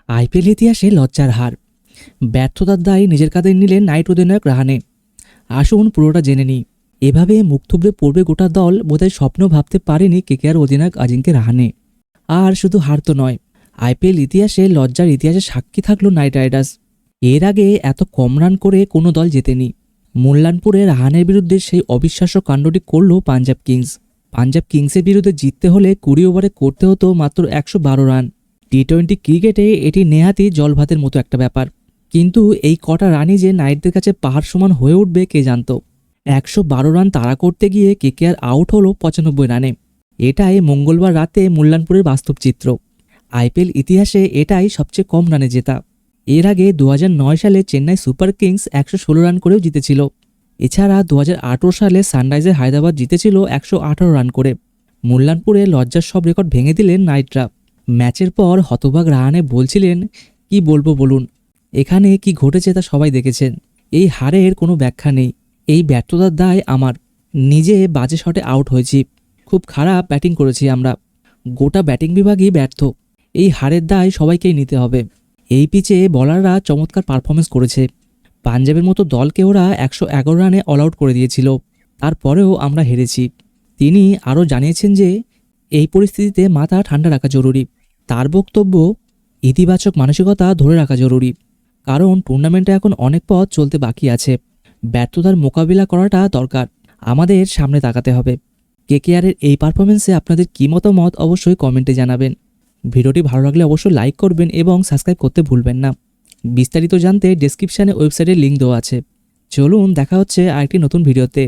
IPL ইতিহাসে লজ্জার হার, ব্যর্থতার দায় নিজের কাঁধে নিলেন নাইট অধিনায়ক রাহানে। আসুন পুরোটা জেনে নিই। এভাবে মুখ থুবড়ে পড়বে গোটা দল বোধহয় স্বপ্ন ভাবতে পারেনি কেকেআর অধিনায়ক আজিঙ্কে রাহানে। আর শুধু হার তো নয়, আইপিএল ইতিহাসে লজ্জার ইতিহাসে সাক্ষী থাকলো নাইট রাইডার্স। এর আগে এত কম রান করে কোনো দল জেতেনি। মুল্লানপুরে রাহানের বিরুদ্ধে সেই অবিশ্বাস্য কাণ্ডটি করল পাঞ্জাব কিংস। পাঞ্জাব কিংসের বিরুদ্ধে জিততে হলে 20 ওভারে করতে হতো মাত্র 112 রান। টি-20 ক্রিকেটে এটি নেহাতি জলভাতের মতো একটা ব্যাপার, কিন্তু এই কটা রানই যে নাইটদের কাছে পাহাড় সমান হয়ে উঠবে কে জানত। 112 রান তাড়া করতে গিয়ে কেকেআর আউট হলো 95 রানে। এটাই মঙ্গলবার রাতে মুল্লানপুরের বাস্তব চিত্র। আইপিএল ইতিহাসে এটাই সবচেয়ে কম রানে জেতা। এর আগে 2009 সালে চেন্নাই সুপার কিংস 116 রান করেও জিতেছিল। এছাড়া 2018 সালে সানরাইজার হায়দ্রাবাদ জিতেছিল 118 রান করে। মুল্লানপুরে লজ্জার সব রেকর্ড ভেঙে দিলেন নাইটরা। ম্যাচের পর হতবাক রাহানে বলছিলেন, কি বলবো বলুন, এখানে কি ঘটেছে তা সবাই দেখেছেন। এই হারের কোনো ব্যাখ্যা নেই। এই ব্যর্থতার দায় আমার। নিজে বাজে শটে আউট হয়েছি, খুব খারাপ ব্যাটিং করেছি আমরা। গোটা ব্যাটিং বিভাগই ব্যর্থ। এই হারের দায় সবাইকেই নিতে হবে। এই পিচে বোলাররা চমৎকার পারফরমেন্স করেছে। পাঞ্জাবের মতো দলকে ওরা 111 রানে অল আউট করে দিয়েছিল, তারপরেও আমরা হেরেছি। তিনি আরও জানিয়েছেন যে এই পরিস্থিতিতে মাথা ঠান্ডা রাখা জরুরি। তার বক্তব্য, ইতিবাচক মানসিকতা ধরে রাখা জরুরি, কারণ টুর্নামেন্টে এখন অনেক পথ চলতে বাকি আছে। ব্যর্থতার মোকাবিলা করাটা দরকার, আমাদের সামনে তাকাতে হবে। কেকেআরের এই পারফরমেন্সে আপনাদের কী মতামত অবশ্যই কমেন্টে জানাবেন। ভিডিওটি ভালো লাগলে অবশ্যই লাইক করবেন এবং সাবস্ক্রাইব করতে ভুলবেন না। বিস্তারিত জানতে ডেসক্রিপশানে ওয়েবসাইটের লিঙ্ক দেওয়া আছে। চলুন দেখা হচ্ছে আরেকটি নতুন ভিডিওতে।